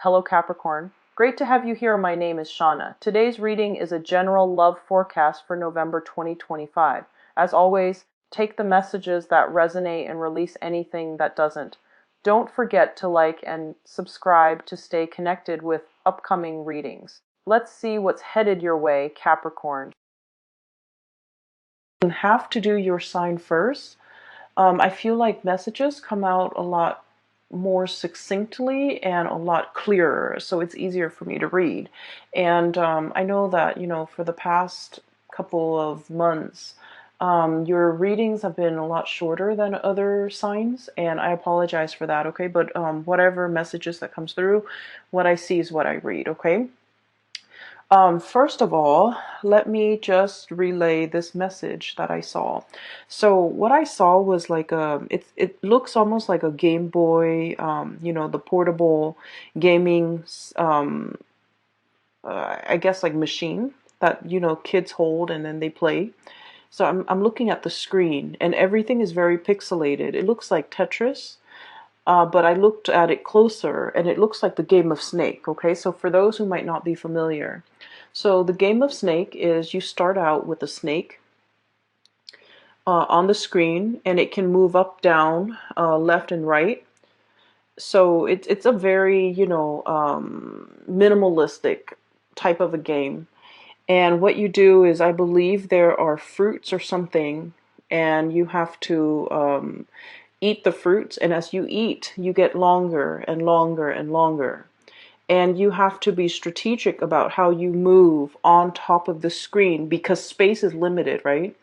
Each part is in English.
Hello Capricorn. Great to have you here. My name is Shauna. Today's reading is a general love forecast for November 2025. As always, take the messages that resonate and release anything that doesn't. Don't forget to like and subscribe to stay connected with upcoming readings. Let's see what's headed your way, Capricorn. You have to do your sign first. I feel like messages come out a lot more succinctly and a lot clearer, so it's easier for me to read. And I know that, for the past couple of months, your readings have been a lot shorter than other signs, and I apologize for that, okay? But whatever messages that comes through, what I see is what I read, okay? First of all, let me just relay this message that I saw. So what I saw was like it looks almost like a Game Boy, the portable gaming, I guess like machine that, kids hold and then they play. So I'm looking at the screen and everything is very pixelated. It looks like Tetris. But I looked at it closer and it looks like the game of Snake. Okay, so for those who might not be familiar, so the game of Snake is you start out with a snake on the screen and it can move up, down, left and right. So it's a very, minimalistic type of a game. And what you do is, I believe there are fruits or something, and you have to eat the fruits, and as you eat, you get longer and longer and longer. And you have to be strategic about how you move on top of the screen because space is limited, right?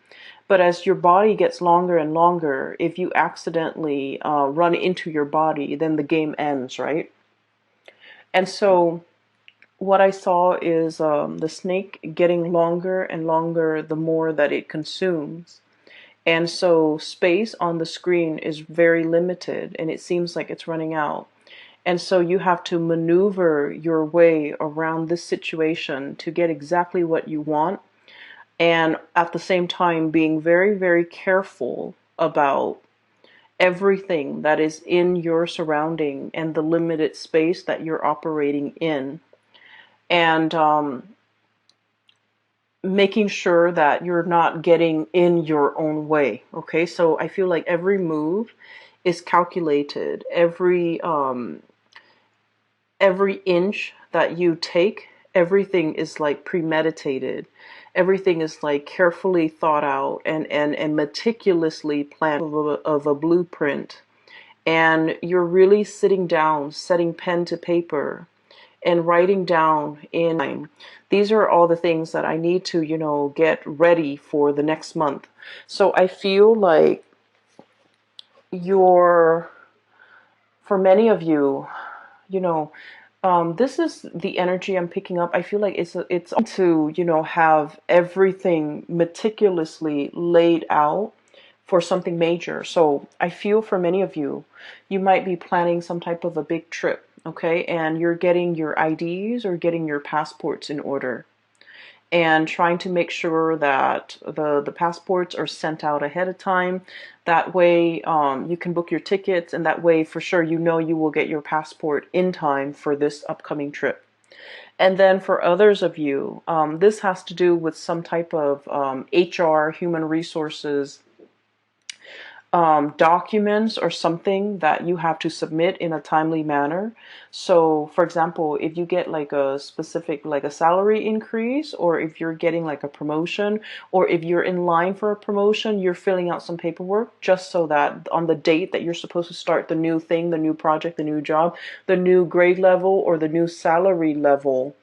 But as your body gets longer and longer, if you accidentally run into your body, then the game ends, right? And so what I saw is the snake getting longer and longer the more that it consumes. And so space on the screen is very limited and it seems like it's running out. And so you have to maneuver your way around this situation to get exactly what you want. And at the same time, being very, very careful about everything that is in your surrounding and the limited space that you're operating in. And making sure that you're not getting in your own way. Okay, so I feel like every move is calculated. Every inch that you take, everything is like premeditated. Everything is like carefully thought out and meticulously planned of a blueprint. And you're really sitting down, setting pen to paper and writing down in time. These are all the things that I need to, get ready for the next month. So I feel like for many of you, this is the energy I'm picking up. I feel like it's to, have everything meticulously laid out for something major. So I feel for many of you, you might be planning some type of a big trip, okay? And you're getting your IDs or getting your passports in order and trying to make sure that the passports are sent out ahead of time. That way you can book your tickets, and that way for sure you will get your passport in time for this upcoming trip. And then for others of you, this has to do with some type of HR, human resources, documents or something that you have to submit in a timely manner. So for example, if you get like a specific, like a salary increase, or if you're getting like a promotion, or if you're in line for a promotion, you're filling out some paperwork just so that on the date that you're supposed to start the new thing, the new project, the new job, the new grade level, or the new salary level,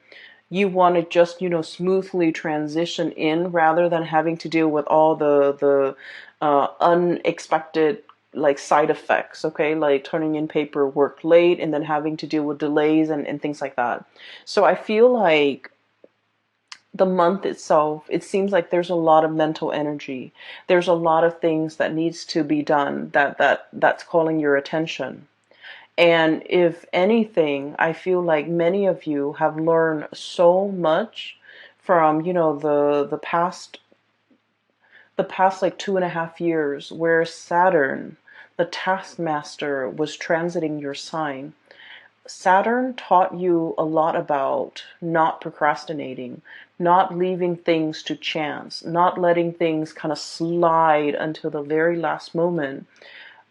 you want to just, smoothly transition in rather than having to deal with all the unexpected like side effects, okay? Like turning in paperwork late and then having to deal with delays and things like that. So I feel like the month itself, it seems like there's a lot of mental energy. There's a lot of things that needs to be done that's calling your attention. And if anything, I feel like many of you have learned so much from, the past like 2.5 years, where Saturn, the taskmaster, was transiting your sign. Saturn taught you a lot about not procrastinating, not leaving things to chance, not letting things kind of slide until the very last moment.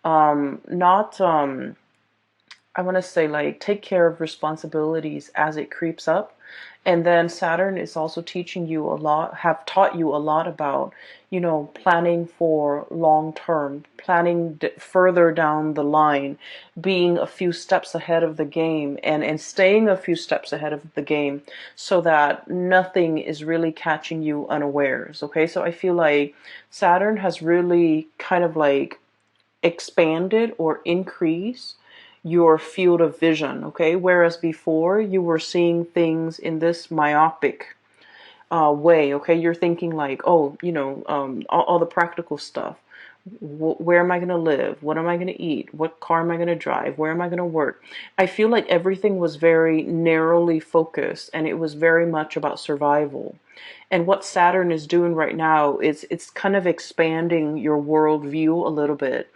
Not I want to say, like, take care of responsibilities as it creeps up. And then Saturn is also teaching you a lot, have taught you a lot about, planning for long term, planning further down the line, being a few steps ahead of the game, and staying a few steps ahead of the game so that nothing is really catching you unawares. Okay, so I feel like Saturn has really kind of like expanded or increased your field of vision, okay? Whereas before you were seeing things in this myopic way, okay? You're thinking like, oh, all the practical stuff. Where am I going to live? What am I going to eat? What car am I going to drive? Where am I going to work? I feel like everything was very narrowly focused, and it was very much about survival. And what Saturn is doing right now is it's kind of expanding your worldview a little bit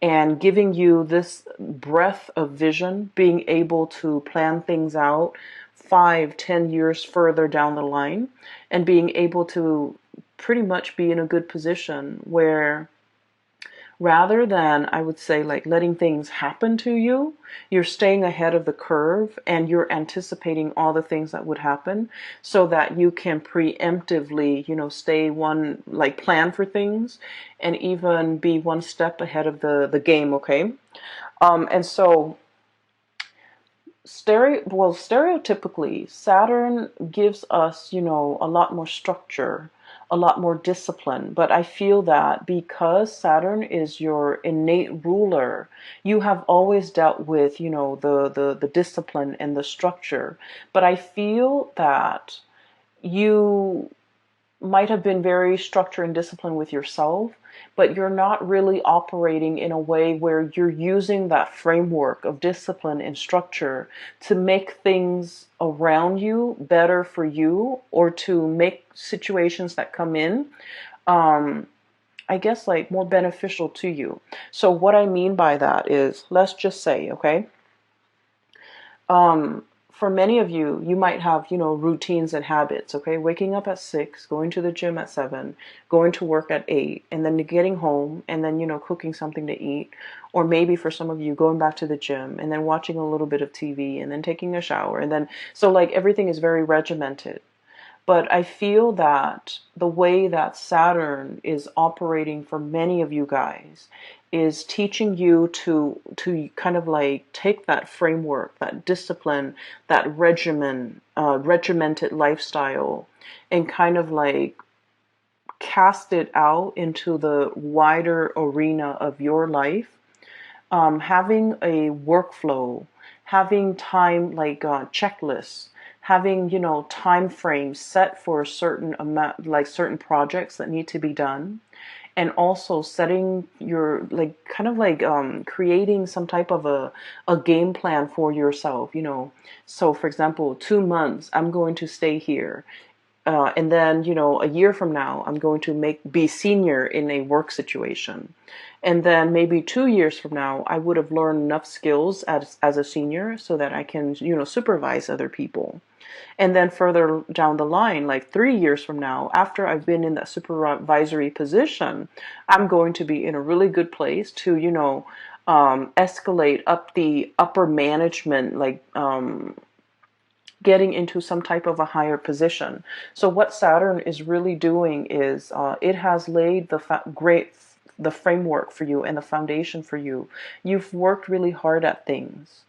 and giving you this breadth of vision, being able to plan things out 5, 10 years further down the line, and being able to pretty much be in a good position where, rather than, I would say, like letting things happen to you, you're staying ahead of the curve and you're anticipating all the things that would happen so that you can preemptively, stay one, like plan for things and even be one step ahead of the game, okay? And so stereotypically, Saturn gives us, a lot more structure, a lot more discipline. But I feel that because Saturn is your innate ruler, you have always dealt with, the discipline and the structure. But I feel that you might have been very structured and disciplined with yourself, but you're not really operating in a way where you're using that framework of discipline and structure to make things around you better for you, or to make situations that come in, I guess, like more beneficial to you. So what I mean by that is, let's just say, okay, for many of you, you might have, routines and habits, okay? Waking up at 6, going to the gym at 7, going to work at 8, and then getting home and then, cooking something to eat. Or maybe for some of you, going back to the gym and then watching a little bit of TV and then taking a shower. And then, so like everything is very regimented. But I feel that the way that Saturn is operating for many of you guys is teaching you to kind of like take that framework, that discipline, that regimented lifestyle, and kind of like cast it out into the wider arena of your life. Having a workflow, having time, like checklists, having, time frames set for a certain amount, like certain projects that need to be done, and also setting your, like, kind of like creating some type of a game plan for yourself. So for example, 2 months I'm going to stay here, and then, a year from now, I'm going to be senior in a work situation. And then maybe 2 years from now, I would have learned enough skills as a senior so that I can, supervise other people. And then further down the line, like 3 years from now, after I've been in that supervisory position, I'm going to be in a really good place to, escalate up the upper management, like, getting into some type of a higher position. So what Saturn is really doing is it has laid the framework for you and the foundation for you. You've worked really hard at things.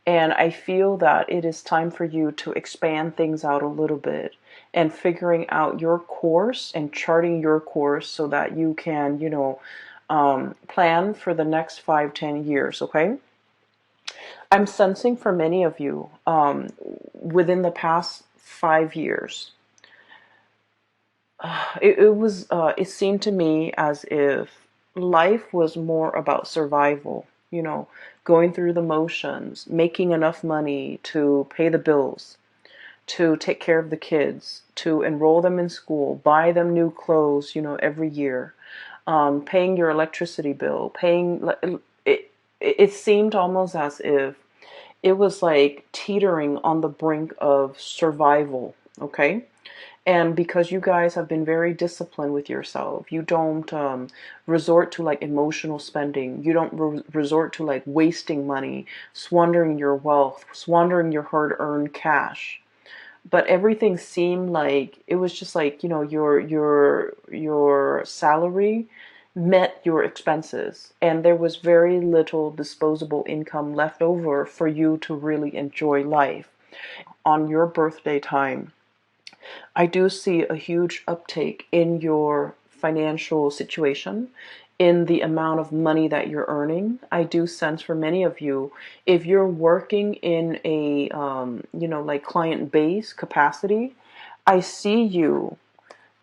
And I feel that it is time for you to expand things out a little bit and figuring out your course and charting your course so that you can, plan for the next 5, 10 years, okay? I'm sensing for many of you, within the past 5 years, it seemed to me as if life was more about survival, going through the motions, making enough money to pay the bills, to take care of the kids, to enroll them in school, buy them new clothes, every year, paying your electricity bill, paying it. It seemed almost as if It was like teetering on the brink of survival, okay? And because you guys have been very disciplined with yourself, you don't resort to like emotional spending. You don't resort to like wasting money, squandering your wealth, squandering your hard-earned cash. But everything seemed like it was just like, your salary met your expenses, and there was very little disposable income left over for you to really enjoy life. On your birthday time, I do see a huge uptake in your financial situation, in the amount of money that you're earning. I do sense for many of you, if you're working in a, like client base capacity, I see you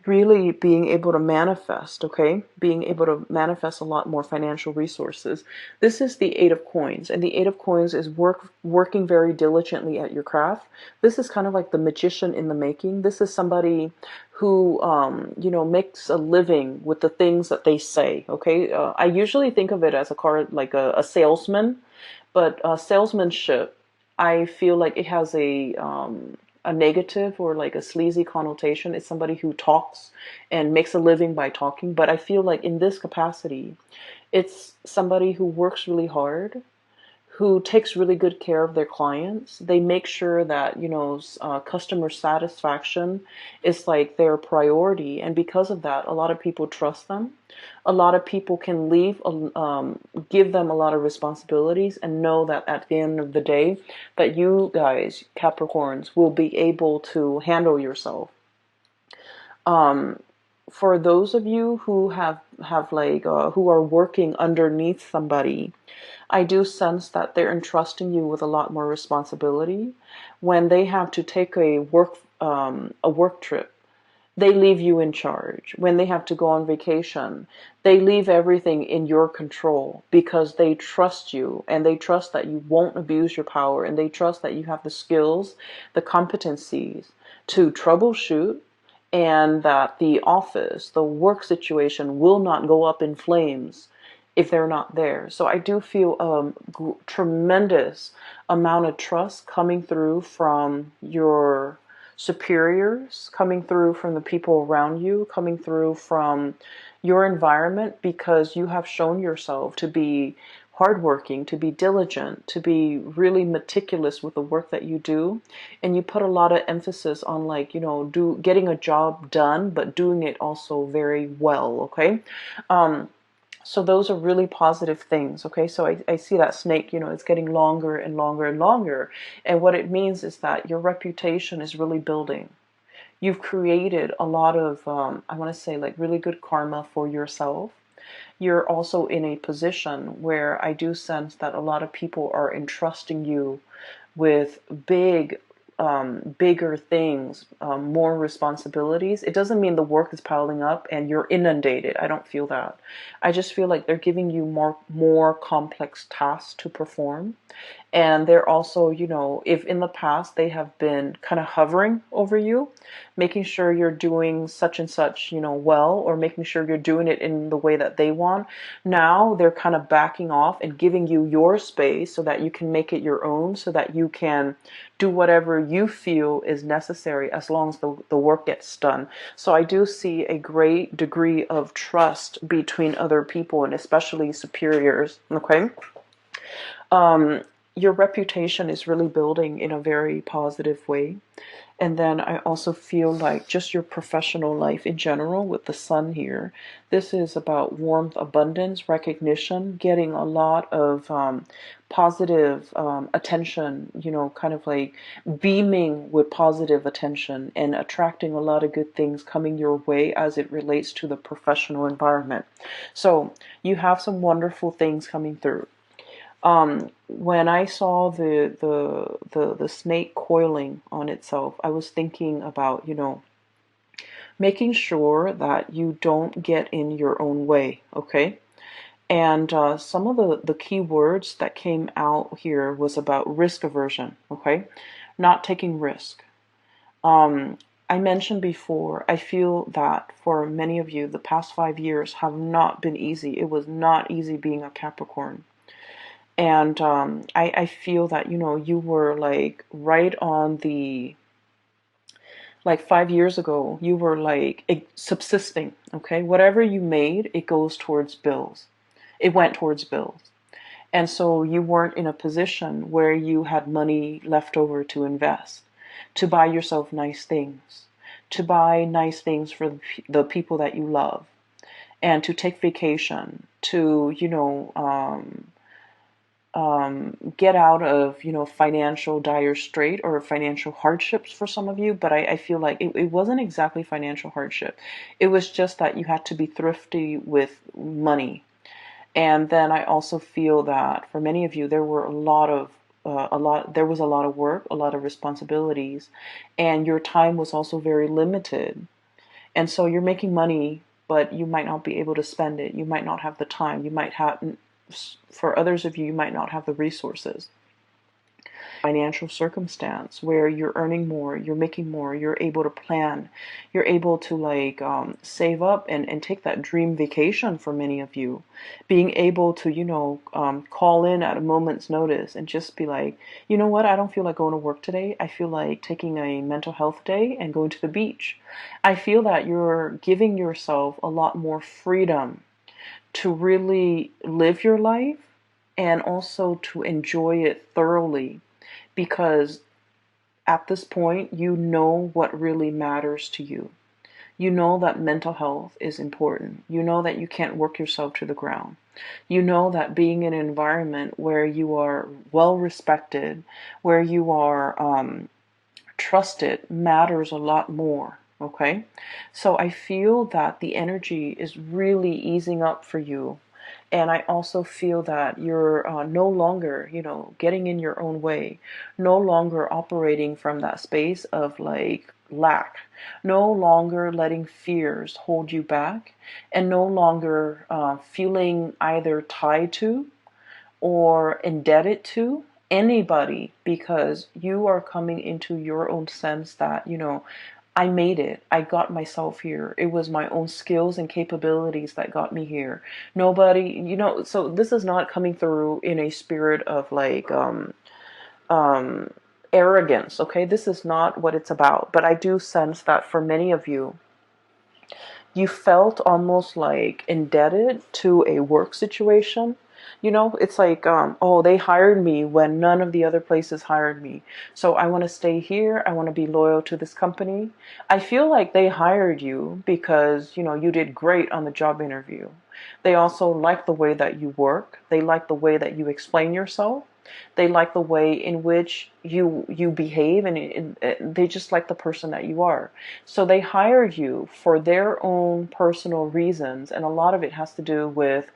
really being able to manifest, okay? Being able to manifest a lot more financial resources. This is the Eight of Coins, and the Eight of Coins is working very diligently at your craft. This is kind of like the magician in the making. This is somebody who, makes a living with the things that they say, okay? I usually think of it as a card, like a salesman, but salesmanship, I feel like it has a negative or like a sleazy connotation. It's somebody who talks and makes a living by talking. But I feel like in this capacity, it's somebody who works really hard, who takes really good care of their clients. They make sure that, customer satisfaction is like their priority. And because of that, a lot of people trust them. A lot of people can give them a lot of responsibilities and know that at the end of the day, that you guys, Capricorns, will be able to handle yourself. For those of you who have like who are working underneath somebody, I do sense that they're entrusting you with a lot more responsibility. When they have to take a work trip, they leave you in charge. When they have to go on vacation, they leave everything in your control because they trust you, and they trust that you won't abuse your power, and they trust that you have the skills, the competencies to troubleshoot, and that the office, the work situation will not go up in flames if they're not there. So I do feel a tremendous amount of trust coming through from your superiors, coming through from the people around you, coming through from your environment, because you have shown yourself to be hardworking, to be diligent, to be really meticulous with the work that you do. And you put a lot of emphasis on like, getting a job done, but doing it also very well. Okay. So those are really positive things, okay? So I see that snake, it's getting longer and longer and longer. And what it means is that your reputation is really building. You've created a lot of, I want to say, like really good karma for yourself. You're also in a position where I do sense that a lot of people are entrusting you with bigger things, more responsibilities. It doesn't mean the work is piling up and you're inundated. I don't feel that. I just feel like they're giving you more complex tasks to perform. And they're also, if in the past they have been kind of hovering over you, making sure you're doing such and such, well, or making sure you're doing it in the way that they want. Now they're kind of backing off and giving you your space so that you can make it your own, so that you can do whatever you feel is necessary as long as the work gets done. So I do see a great degree of trust between other people, and especially superiors, okay? Your reputation is really building in a very positive way. And then I also feel like just your professional life in general with the sun here. This is about warmth, abundance, recognition, getting a lot of positive attention, kind of like beaming with positive attention and attracting a lot of good things coming your way as it relates to the professional environment. So you have some wonderful things coming through. When I saw the snake coiling on itself, I was thinking about, making sure that you don't get in your own way, okay? And some of the key words that came out here was about risk aversion, okay? Not taking risk. I mentioned before, I feel that for many of you, the past 5 years have not been easy. It was not easy being a Capricorn. And I feel that, you know, you were like right on the, like 5 years ago, you were like subsisting, okay? Whatever you made, it goes towards bills. It went towards bills. And so you weren't in a position where you had money left over to invest, to buy yourself nice things, to buy nice things for the people that you love, and to take vacation, to, you know, get out of, you know, financial dire strait or financial hardships for some of you. But I feel like it wasn't exactly financial hardship. It was just that you had to be thrifty with money. And then I also feel that for many of you, there were there was a lot of work, a lot of responsibilities, and your time was also very limited. And so you're making money, but you might not be able to spend it. You might not have the time. You might have, for others of you, you might not have the resources. Financial circumstance where you're earning more, you're making more, you're able to plan, you're able to like save up and take that dream vacation for many of you. Being able to, you know, call in at a moment's notice and just be like, you know what, I don't feel like going to work today. I feel like taking a mental health day and going to the beach. I feel that you're giving yourself a lot more freedom to really live your life and also to enjoy it thoroughly, because at this point, you know what really matters to you. You know that mental health is important. You know that you can't work yourself to the ground. You know that being in an environment where you are well respected, where you are trusted, matters a lot more. Okay? So I feel that the energy is really easing up for you. And I also feel that you're no longer, you know, getting in your own way, no longer operating from that space of like lack, no longer letting fears hold you back, and no longer feeling either tied to or indebted to anybody, because you are coming into your own sense that, you know, I made it. I got myself here. It was my own skills and capabilities that got me here. Nobody, you know, so this is not coming through in a spirit of like um arrogance, okay? This is not what it's about. But I do sense that for many of you, you felt almost like indebted to a work situation. You know, it's like, oh, they hired me when none of the other places hired me. So I want to stay here. I want to be loyal to this company. I feel like they hired you because, you know, you did great on the job interview. They also like the way that you work. They like the way that you explain yourself. They like the way in which you behave, and they just like the person that you are. So they hired you for their own personal reasons, and a lot of it has to do with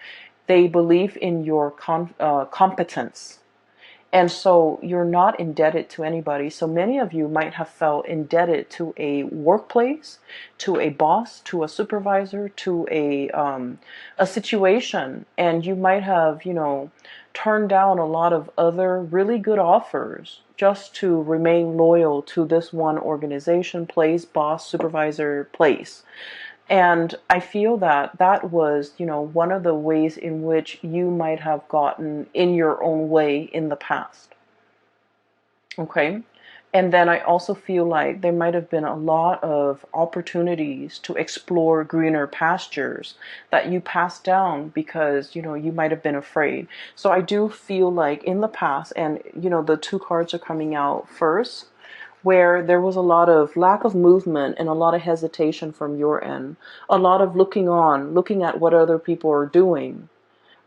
they believe in your competence. And so you're not indebted to anybody. So many of you might have felt indebted to a workplace, to a boss, to a supervisor, to a situation, and you might have, you know, turned down a lot of other really good offers just to remain loyal to this one organization, place, boss, supervisor, place. And I feel that that was, you know, one of the ways in which you might have gotten in your own way in the past. Okay. And then I also feel like there might have been a lot of opportunities to explore greener pastures that you passed down because, you know, you might have been afraid. So I do feel like in the past, and, you know, the two cards are coming out first, where there was a lot of lack of movement and a lot of hesitation from your end, a lot of looking on, looking at what other people are doing,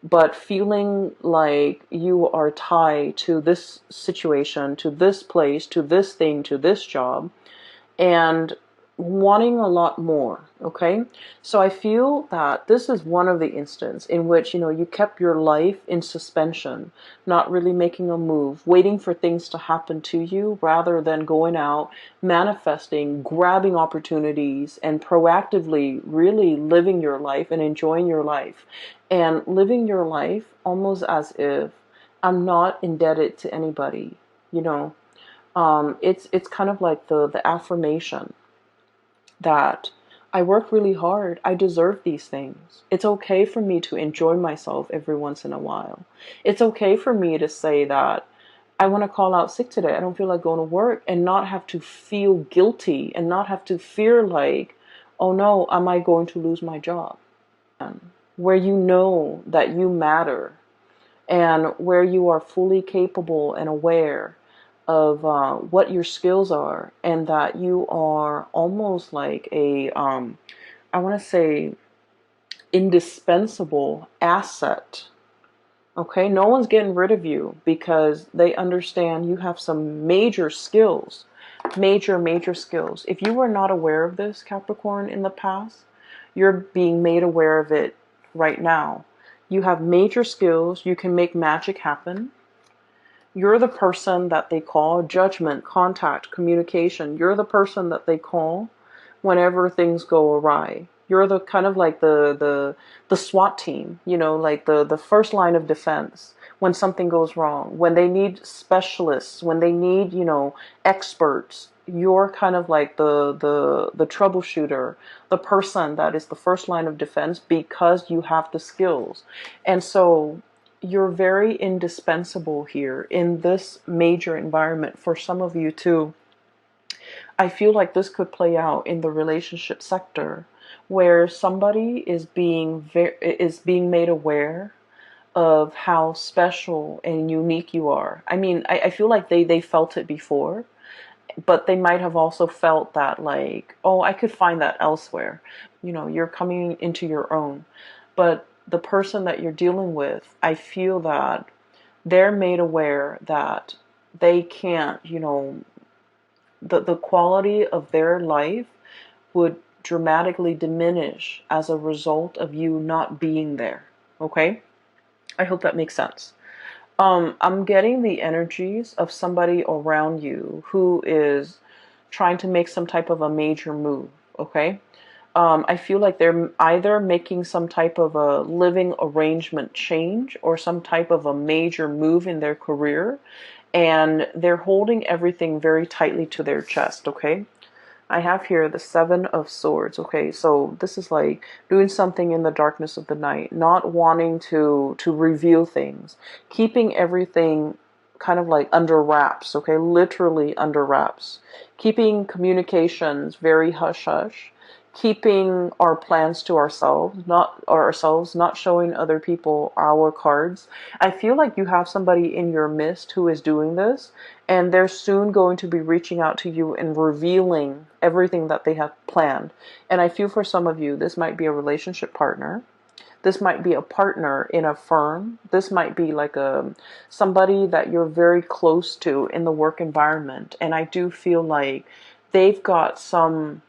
but feeling like you are tied to this situation, to this place, to this thing, to this job, and wanting a lot more. Okay, so I feel that this is one of the instances in which, you know, you kept your life in suspension, not really making a move, waiting for things to happen to you rather than going out, manifesting, grabbing opportunities, and proactively really living your life and enjoying your life, and living your life almost as if I'm not indebted to anybody. You know, it's kind of like the affirmation that I work really hard. I deserve these things. It's okay for me to enjoy myself every once in a while. It's okay for me to say that I want to call out sick today. I don't feel like going to work, and not have to feel guilty and not have to fear like, oh no, am I going to lose my job? Where you know that you matter, and where you are fully capable and aware of what your skills are, and that you are almost like a, I want to say, indispensable asset. Okay, no one's getting rid of you because they understand you have some major skills, major skills. If you were not aware of this, Capricorn, in the past, you're being made aware of it right now. You have major skills. You can make magic happen. You're the person that they call judgment, contact, communication. You're the person that they call whenever things go awry. You're the kind of like the SWAT team, you know, like the first line of defense when something goes wrong, when they need specialists, when they need, you know, experts. You're kind of like the troubleshooter, the person that is the first line of defense because you have the skills. And so you're very indispensable here in this major environment. For some of you too, I feel like this could play out in the relationship sector, where somebody is being made aware of how special and unique you are. I mean, I feel like they felt it before, but they might have also felt that like, oh, I could find that elsewhere. You know, you're coming into your own. But the person that you're dealing with, I feel that they're made aware that they can't, you know, the quality of their life would dramatically diminish as a result of you not being there. Okay? I hope that makes sense. I'm getting the energies of somebody around you who is trying to make some type of a major move. Okay? I feel like they're either making some type of a living arrangement change or some type of a major move in their career, and they're holding everything very tightly to their chest. Okay? I have here the Seven of Swords. Okay, so this is like doing something in the darkness of the night, not wanting to reveal things, keeping everything kind of like under wraps. Okay, literally under wraps, keeping communications very hush hush, keeping our plans to ourselves, not showing other people our cards. I feel like you have somebody in your midst who is doing this, and they're soon going to be reaching out to you and revealing everything that they have planned. And I feel for some of you, this might be a relationship partner. This might be a partner in a firm. This might be like somebody that you're very close to in the work environment. And I do feel like they've got some,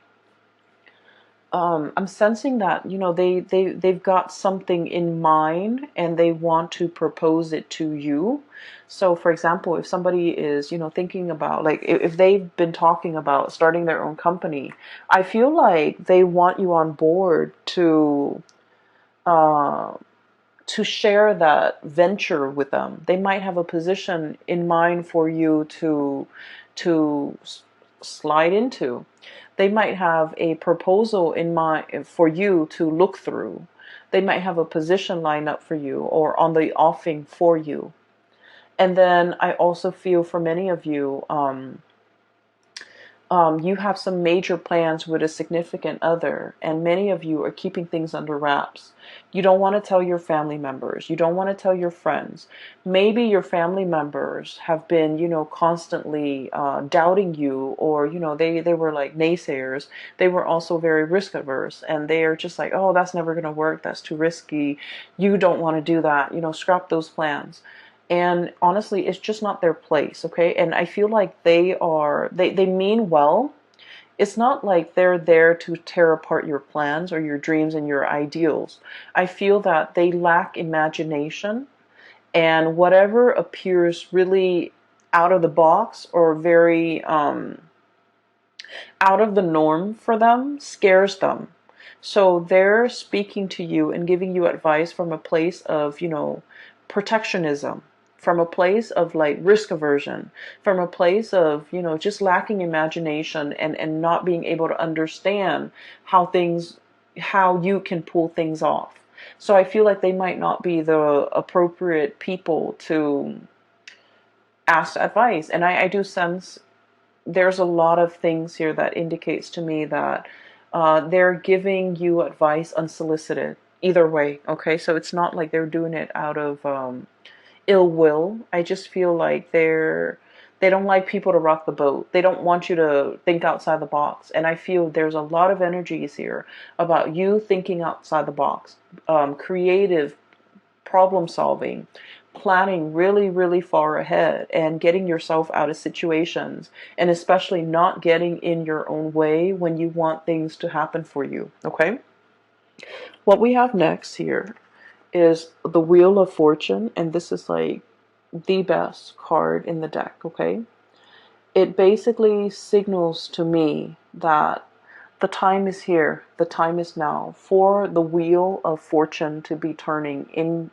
I'm sensing that, you know, they've got something in mind and they want to propose it to you. So for example, if somebody is, you know, thinking about, like, if they've been talking about starting their own company, I feel like they want you on board uh, to share that venture with them. They might have a position in mind for you to slide into. They might have a proposal in mind for you to look through. They might have a position lined up for you or on the offing for you. And then I also feel for many of you, you have some major plans with a significant other, and many of you are keeping things under wraps. You don't want to tell your family members. You don't want to tell your friends. Maybe your family members have been, you know, constantly doubting you, or, you know, they were like naysayers. They were also very risk averse, and they are just like, oh, that's never going to work. That's too risky. You don't want to do that. You know, scrap those plans. And honestly, it's just not their place. Okay. And I feel like they mean well. It's not like they're there to tear apart your plans or your dreams and your ideals. I feel that they lack imagination, and whatever appears really out of the box or very out of the norm for them scares them. So they're speaking to you and giving you advice from a place of, you know, protectionism, from a place of like risk aversion, from a place of, just lacking imagination and not being able to understand how you can pull things off. So I feel like they might not be the appropriate people to ask advice. And I do sense there's a lot of things here that indicates to me that they're giving you advice unsolicited. Either way, okay? So it's not like they're doing it out of ill will. I just feel like they don't like people to rock the boat. They don't want you to think outside the box. And I feel there's a lot of energies here about you thinking outside the box, creative problem solving, planning really, really far ahead, and getting yourself out of situations, and especially not getting in your own way when you want things to happen for you. Okay? What we have next here is the Wheel of Fortune, and this is like the best card in the deck. Okay? It basically signals to me that the time is here, the time is now for the Wheel of Fortune to be turning in.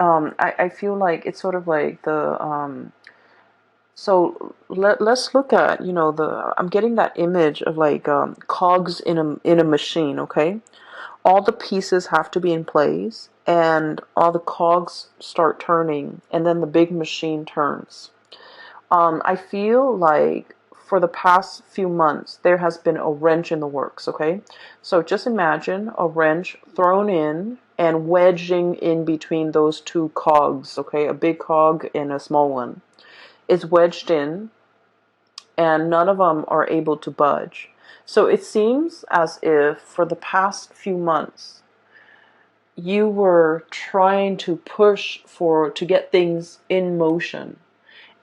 I feel like it's sort of like so let's look at, I'm getting that image of like cogs in a machine. Okay, all the pieces have to be in place and all the cogs start turning, and then the big machine turns. I feel like for the past few months, there has been a wrench in the works, okay? So just imagine a wrench thrown in and wedging in between those two cogs, okay? A big cog and a small one. It's wedged in, and none of them are able to budge. So it seems as if for the past few months, you were trying to push to get things in motion.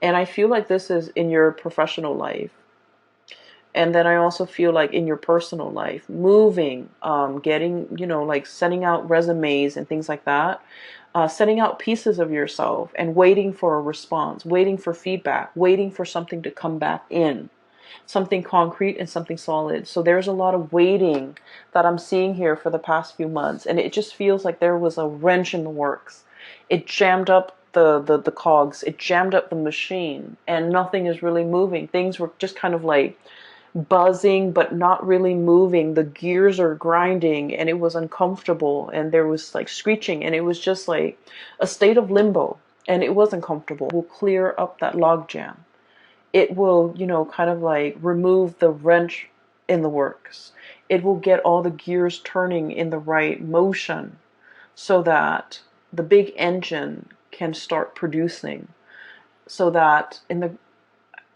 And I feel like this is in your professional life. And then I also feel like in your personal life, moving, getting, like sending out resumes and things like that, sending out pieces of yourself and waiting for a response, waiting for feedback, waiting for something to come back in, something concrete and something solid. So there's a lot of waiting that I'm seeing here for the past few months. And it just feels like there was a wrench in the works. It jammed up the cogs, it jammed up the machine, and nothing is really moving. Things were just kind of like buzzing but not really moving. The gears are grinding and it was uncomfortable, and there was like screeching, and it was just like a state of limbo, and it wasn't comfortable. It will clear up that log jam. It will, kind of like remove the wrench in the works. It will get all the gears turning in the right motion so that the big engine can start producing, so that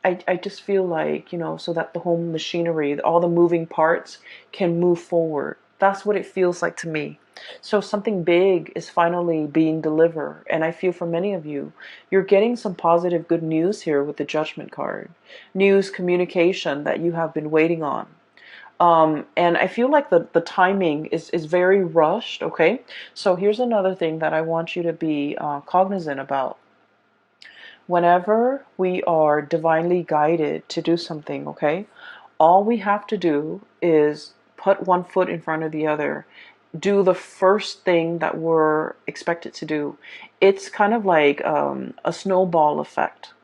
I just feel like, so that the whole machinery, all the moving parts can move forward. That's what it feels like to me. So something big is finally being delivered. And I feel for many of you, you're getting some positive, good news here with the Judgment card. News, communication that you have been waiting on. And I feel like the timing is very rushed, okay? So here's another thing that I want you to be cognizant about. Whenever we are divinely guided to do something, okay, all we have to do is put one foot in front of the other, do the first thing that we're expected to do. It's kind of like a snowball effect.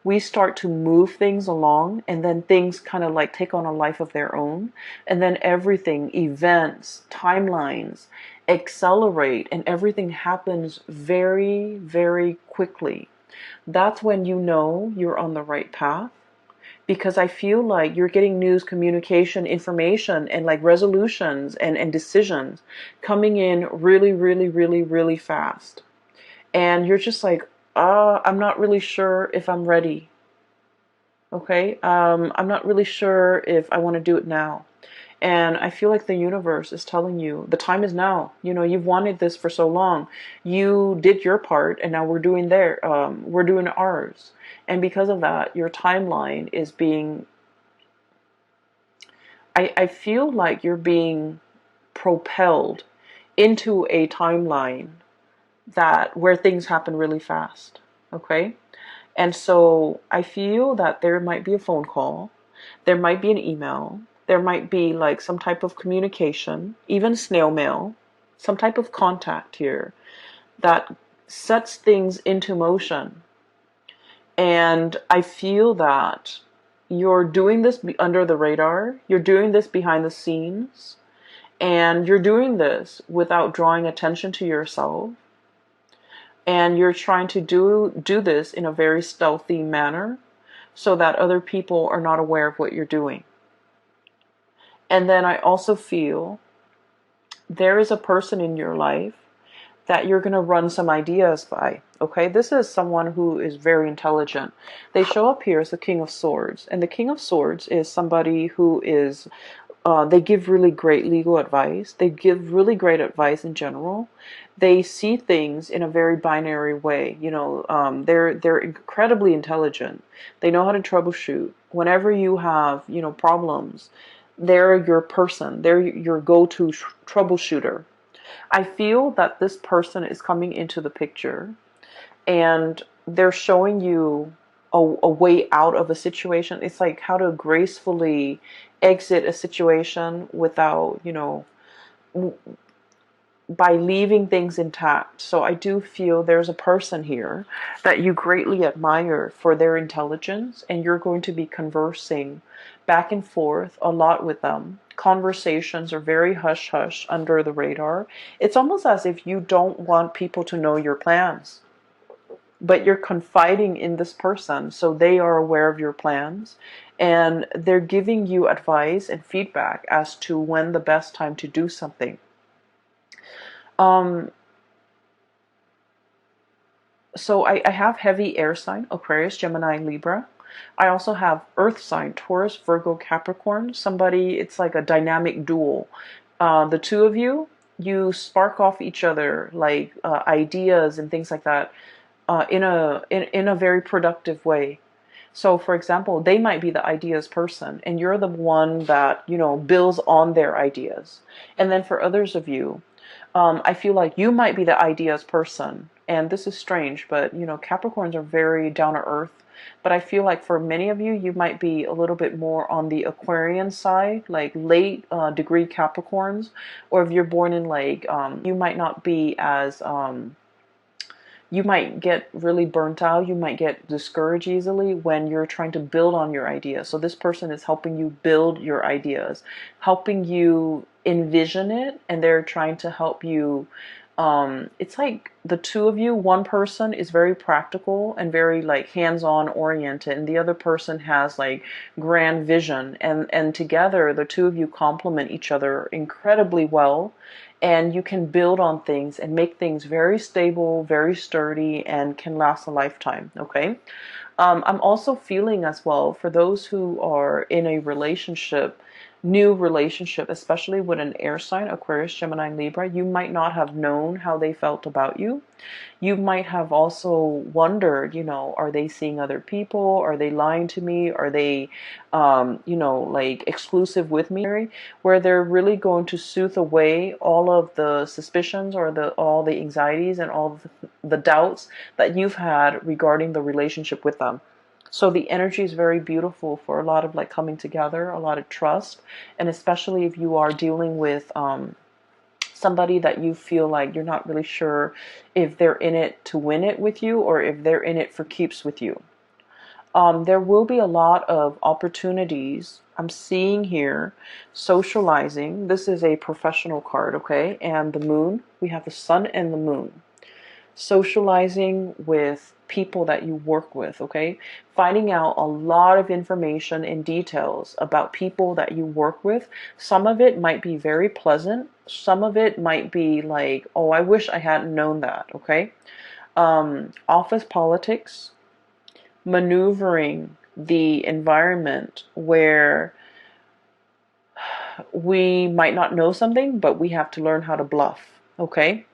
We start to move things along, and then things kind of like take on a life of their own, and then everything, events, timelines, accelerate, and everything happens very, very quickly. That's when you know you're on the right path, because I feel like you're getting news, communication, information, and like resolutions and decisions coming in really, really, really, really fast. And you're just like, I'm not really sure if I'm ready. Okay? I'm not really sure if I want to do it now. And I feel like the universe is telling you the time is now. You've wanted this for so long. You did your part, and now we're doing ours. And because of that, your timeline is being, I feel like you're being propelled into a timeline where things happen really fast. Okay? And so I feel that there might be a phone call, there might be an email, there might be like some type of communication, even snail mail, some type of contact here that sets things into motion. And I feel that you're doing this under the radar, you're doing this behind the scenes, and you're doing this without drawing attention to yourself. And you're trying to do this in a very stealthy manner so that other people are not aware of what you're doing. And then I also feel there is a person in your life that you're going to run some ideas by. Okay, this is someone who is very intelligent. They show up here as the King of Swords, and the King of Swords is somebody who is they give really great legal advice. They give really great advice in general. They see things in a very binary way. They're incredibly intelligent. They know how to troubleshoot. Whenever you have problems, they're your person. They're your go-to troubleshooter. I feel that this person is coming into the picture and they're showing you a way out of a situation. It's like how to gracefully exit a situation without, by leaving things intact. So I do feel there's a person here that you greatly admire for their intelligence, and you're going to be conversing back and forth a lot with them. Conversations are very hush hush, under the radar. It's almost as if you don't want people to know your plans, but you're confiding in this person so they are aware of your plans, and they're giving you advice and feedback as to when the best time to do something. Um, so I have heavy air sign, Aquarius, Gemini, Libra. I also have earth sign, Taurus, Virgo, Capricorn. Somebody, it's like a dynamic duel. The two of you, you spark off each other like ideas and things like that in a very productive way. So, for example, they might be the ideas person, and you're the one that builds on their ideas. And then for others of you, I feel like you might be the ideas person. And this is strange, but Capricorns are very down to earth. But I feel like for many of you, you might be a little bit more on the Aquarian side, like late degree Capricorns. Or if you're born in like, you might not be as, you might get really burnt out. You might get discouraged easily when you're trying to build on your ideas. So this person is helping you build your ideas, helping you envision it, and they're trying to help you. It's like the two of you, one person is very practical and very like hands-on oriented, and the other person has like grand vision, and together the two of you complement each other incredibly well, and you can build on things and make things very stable, very sturdy, and can last a lifetime. Okay. I'm also feeling as well for those who are in a relationship, new relationship, especially with an air sign, Aquarius, Gemini, Libra, you might not have known how they felt about you. You might have also wondered, are they seeing other people? Are they lying to me? Are they, like exclusive with me? Where they're really going to soothe away all of the suspicions or all the anxieties and all the doubts that you've had regarding the relationship with them. So the energy is very beautiful for a lot of like coming together, a lot of trust, and especially if you are dealing with somebody that you feel like you're not really sure if they're in it to win it with you or if they're in it for keeps with you. There will be a lot of opportunities. I'm seeing here socializing. This is a professional card, okay? And the moon, we have the sun and the moon. Socializing with people that you work with, okay? Finding out a lot of information and details about people that you work with. Some of it might be very pleasant. Some of it might be like, oh, I wish I hadn't known that, okay? Office politics, maneuvering the environment where we might not know something, but we have to learn how to bluff, okay?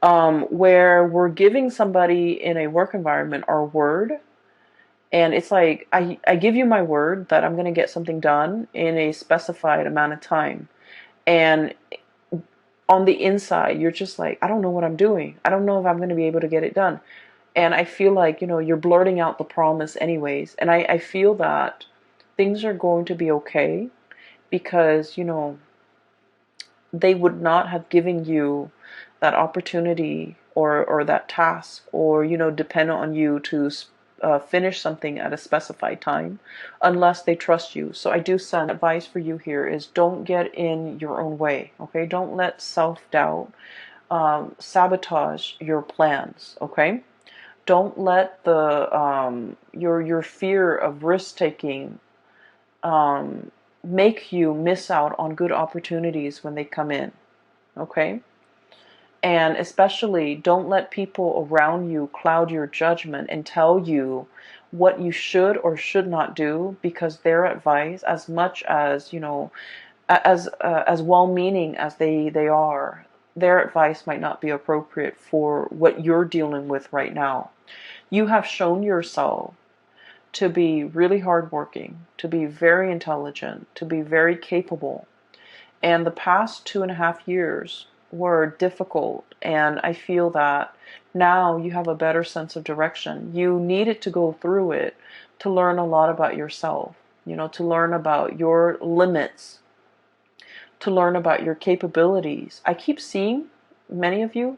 Where we're giving somebody in a work environment our word, and it's like, I give you my word that I'm going to get something done in a specified amount of time. And on the inside, you're just like, I don't know what I'm doing. I don't know if I'm going to be able to get it done. And I feel like, you're blurting out the promise anyways. And I feel that things are going to be okay because, they would not have given you that opportunity or that task, or depend on you to finish something at a specified time, unless they trust you. So I do send advice for you here is don't get in your own way. Okay, don't let self-doubt sabotage your plans. Okay, don't let the your fear of risk taking make you miss out on good opportunities when they come in. Okay, and especially don't let people around you cloud your judgment and tell you what you should or should not do, because their advice, as much as as well-meaning as they are, their advice might not be appropriate for what you're dealing with right now. You have shown yourself to be really hardworking, to be very intelligent, to be very capable. And the past 2.5 years were difficult, and I feel that now you have a better sense of direction. You needed to go through it to learn a lot about yourself, to learn about your limits, to learn about your capabilities. I keep seeing many of you,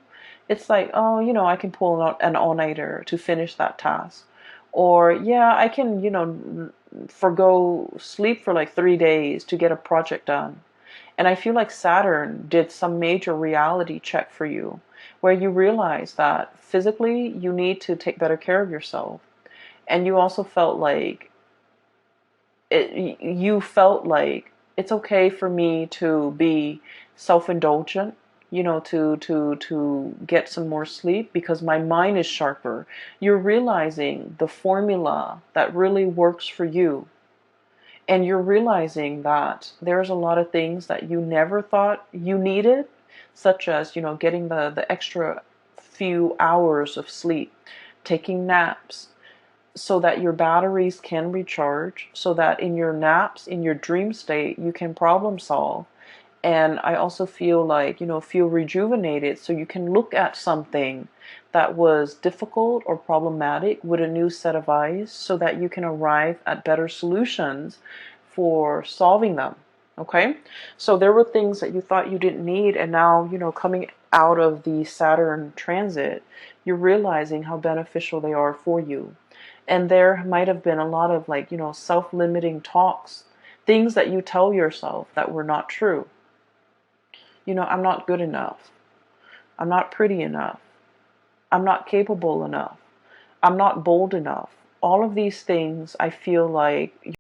it's like, oh, I can pull out an all-nighter to finish that task. Or, yeah, I can, forgo sleep for like 3 days to get a project done. And I feel like Saturn did some major reality check for you, where you realize that physically you need to take better care of yourself. And you also felt like you felt like it's okay for me to be self-indulgent, to get some more sleep because my mind is sharper. You're realizing the formula that really works for you. And you're realizing that there's a lot of things that you never thought you needed, such as, getting the extra few hours of sleep, taking naps, so that your batteries can recharge, so that in your naps, in your dream state, you can problem solve. And I also feel like, feel rejuvenated, so you can look at something that was difficult or problematic with a new set of eyes, so that you can arrive at better solutions for solving them. Okay? So there were things that you thought you didn't need, and now, coming out of the Saturn transit, you're realizing how beneficial they are for you. And there might have been a lot of like, self-limiting talks, things that you tell yourself that were not true. I'm not good enough. I'm not pretty enough. I'm not capable enough. I'm not bold enough. All of these things I feel like